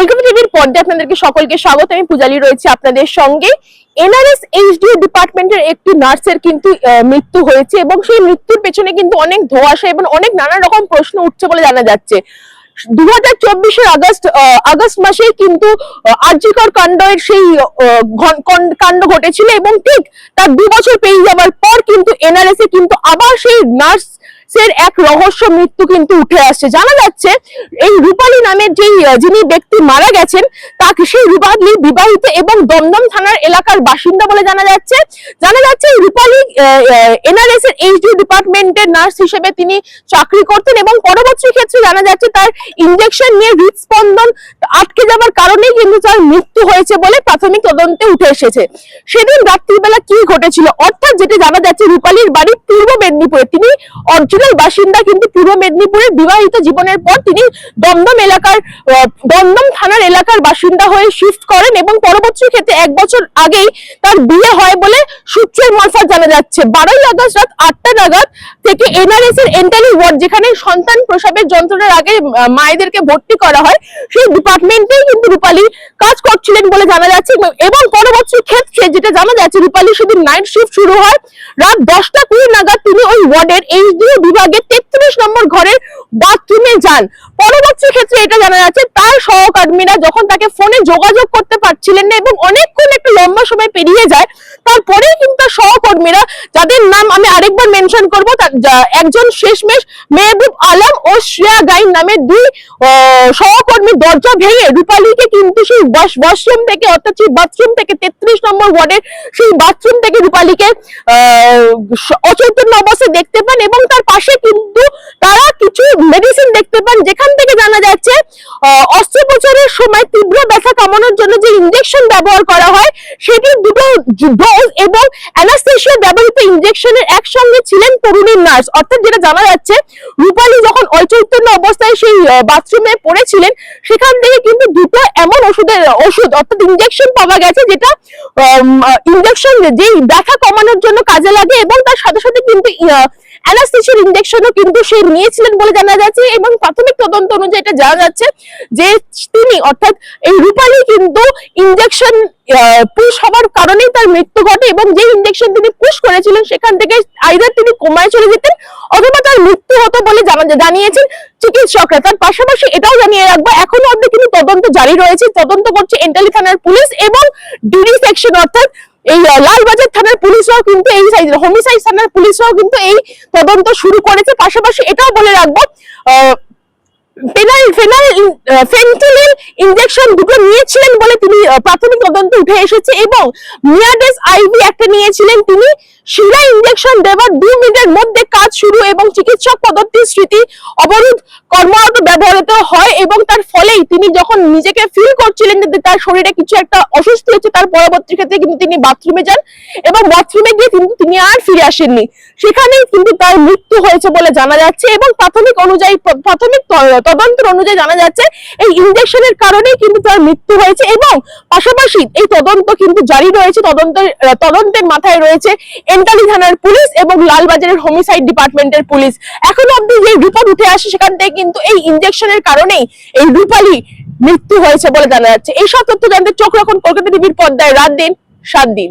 কলকাতা টিভির পর্দায় আপনাদেরকে সকলকে স্বাগত। আমি পূজালি রয়েছে আপনাদের সঙ্গে। এনআরএস এইচডিও ডিপার্টমেন্টের একটি নার্সের কিন্তু মৃত্যু হয়েছে এবং সেই মৃত্যুর পেছনে কিন্তু অনেক ধোঁয়াশা এবং অনেক নানা রকম প্রশ্ন উঠছে বলে জানা যাচ্ছে। 2024-এর আগস্ট মাসে কিন্তু আরজিকর কাণ্ডের সেই কাণ্ড ঘটেছিল এবং ঠিক তার 2 বছর পেরিয়ে যাওয়ার পর কিন্তু এনআরএস এ কিন্তু আবার সেই নার্স এক রহস্য মৃত্যু কিন্তু উঠে আসছে। জানা যাচ্ছে এই রূপালী নামের যিনি ব্যক্তি মারা গেছেন তাকে সেই রূপালী বিবাহিত এবং দমদম থানার এলাকার বাসিন্দা বলে জানা যাচ্ছে। রূপালী এনআরএস এর এইচডিও ডিপার্টমেন্টের নার্স হিসেবে তিনি চাকরি করতেন এবং পরবর্তী ক্ষেত্রে জানা যাচ্ছে তার ইনজেকশন নিয়ে হৃদস্পন্দন আটকে যাওয়ার কারণে কিন্তু তার মৃত্যু হয়েছে বলে প্রাথমিক তদন্তে উঠে এসেছে। সেদিন রাত্রিবেলা কি ঘটেছিল, অর্থাৎ যেটা জানা যাচ্ছে রূপালীর বাড়ি পূর্ব মেদিনীপুরে, তিনি অরিজিনাল বাসিন্দা কিন্তু পূর্ব মেদিনীপুরের বিবাহিত জীবনের পর তিনি দমদম থানার এলাকার বাসিন্দা হয়ে শিফট করেন এবং পরবর্তী ক্ষেত্রে 1 বছর আগেই তার বিয়ে হয় বলে সূত্রের মারফত জানা যাচ্ছে। 12ই আগস্ট রাত 8টা নাগাদ থেকে এনআরএস এর এন্টালি ওয়ার্ড, যেখানে সন্তান প্রসবের যন্ত্রণার আগে মায়েদেরকে ভর্তি করা হয়, সেই ডিপার্টমেন্টেই কিন্তু রূপালী কাজ করছিলেন বলে জানা যাচ্ছে। এবং পরবর্তী ক্ষেত্রে যেটা জানা যাচ্ছে রূপালী সেদিন নাইট শিফট শুরু হয় রাত 10টা 20 নাগাদ তিনি ওই ওয়ার্ডের এইচডিও বিভাগের 33 নম্বর ঘরের বাথরুমে যান। পরবর্তী ক্ষেত্রে এটা জানা যাচ্ছে তার সহকর্মীরা যখন তাকে ফোনে যোগাযোগ করতে পারছিলেন না এবং অনেকক্ষণ একটা লম্বা সময় পেরিয়ে যায়, তারপরে কিন্তু তার সহকর্মীরা, যাদের নাম আমি আরেকবার মেনশন করবো, একজন শেষমেশ মেহবুব আলম ও শ্রেয়া গাইন নামের 2 সহকর্মী দরজা ভেঙে রূপালীকে কিন্তু সেই ওয়াশরুম থেকে, অর্থাৎ সেই বাথরুম থেকে 33 নম্বর ওয়ার্ডের সেই বাথরুম থেকে রূপালীকে অচৈতন্য অবস্থায় দেখতে পান এবং তার পাশে কিন্তু তারা কিছু মেডিসিন দেখতে পান, যেখান থেকে জানা যাচ্ছে অস্ত্রোপচারের সময় তীব্র ব্যথা কমানোর জন্য যে ইনজেকশন ব্যবহার করা হয় সেটির 2টো ডোজ এবং অ্যানাস্থেসিয়া ব্যবহৃত ইনজেকশনের একসঙ্গে ছিলেন তরুণী নার্স। অর্থাৎ যেটা জানা যাচ্ছে রূপালী যখন অচৈতন্য অবস্থায় সেই বাথরুমে পড়েছিলেন, সেখান থেকে কিন্তু 2টো এমন ওষুধ অর্থাৎ ইনজেকশন পাওয়া গেছে, যেটা ইনজেকশন যে ব্যথা কমানোর জন্য কাজে লাগে এবং তার সাথে সাথে কিন্তু অ্যানাস্থেসিয়ার ইনজেকশনও কিন্তু সে নিয়েছিলেন বলে জানা যাচ্ছে। এবং প্রাথমিক তদন্ত অনুযায়ী এটা জানা যাচ্ছে যে তিনি, অর্থাৎ এই রূপালী কিন্তু ইনজেকশন পুশ হওয়ার কারণেই তার মৃত্যু ঘটে এবং যে ইনজেকশন তিনি পুশ করেছিলেন সেখান থেকে আইদার তিনি কোমায় চলে যেতেন অথবা তার মৃত্যু হতো বলে জানিয়েছেন চিকিৎসকরা। তার পাশাপাশি এটাও জানিয়ে রাখবো এখনো অবধি কিন্তু তদন্ত জারি রয়েছে, তদন্ত করছে এন্টালি থানার পুলিশ এবং ডিডি সেকশন, অর্থাৎ এই লালবাজার থানার পুলিশরাও কিন্তু এই হোমিসাইড থানার পুলিশরাও কিন্তু এই তদন্ত শুরু করেছে। পাশাপাশি এটাও বলে রাখবো ফেন্টানিল ইনজেকশন 2টো নিয়েছিলেন বলে তিনি প্রাথমিক তদন্তে উঠে এসেছে এবং মিয়াডেস আইভি একটা নিয়েছিলেন। তিনি শিরা ইনজেকশন দেওয়ার 2 মিনিটের মধ্যে কাজ শুরু এবং চিকিৎসক পদ্ধতির স্মৃতি অবরোধ কর্মরত ব্যবহৃত হয় এবং তার ফলেই তিনি যখন নিজেকে ফিল করছিলেন যে তার শরীরে কিছু একটা অসুস্থ হচ্ছে, তার পরবর্তী ক্ষেত্রে কিন্তু তিনি বাথরুমে যান এবং বাথরুমে গিয়ে কিন্তু তিনি আর ফিরে আসেননি, সেখানেই কিন্তু তার মৃত্যু হয়েছে বলে জানা যাচ্ছে। এবং প্রাথমিক তদন্তের অনুযায়ী জানা যাচ্ছে এই ইনজেকশনের কারণেই কিন্তু তার মৃত্যু হয়েছে এবং পাশাপাশি এই তদন্ত কিন্তু জারি রয়েছে। তদন্তের মাথায় রয়েছে এন্টালি থানার পুলিশ এবং লালবাজারের হোমিসাইড ডিপার্টমেন্টের পুলিশ। এখনো অব্দি যে রিপোর্ট উঠে আসে সেখান থেকে কিন্তু এই ইনজেকশনের কারণেই এই রূপালী মৃত্যু হয়েছে বলে জানা যাচ্ছে। এইসব তথ্য জানতে চোখ রাখুন কলকাতা টিভির পর্দায় রাত দিন 7 দিন।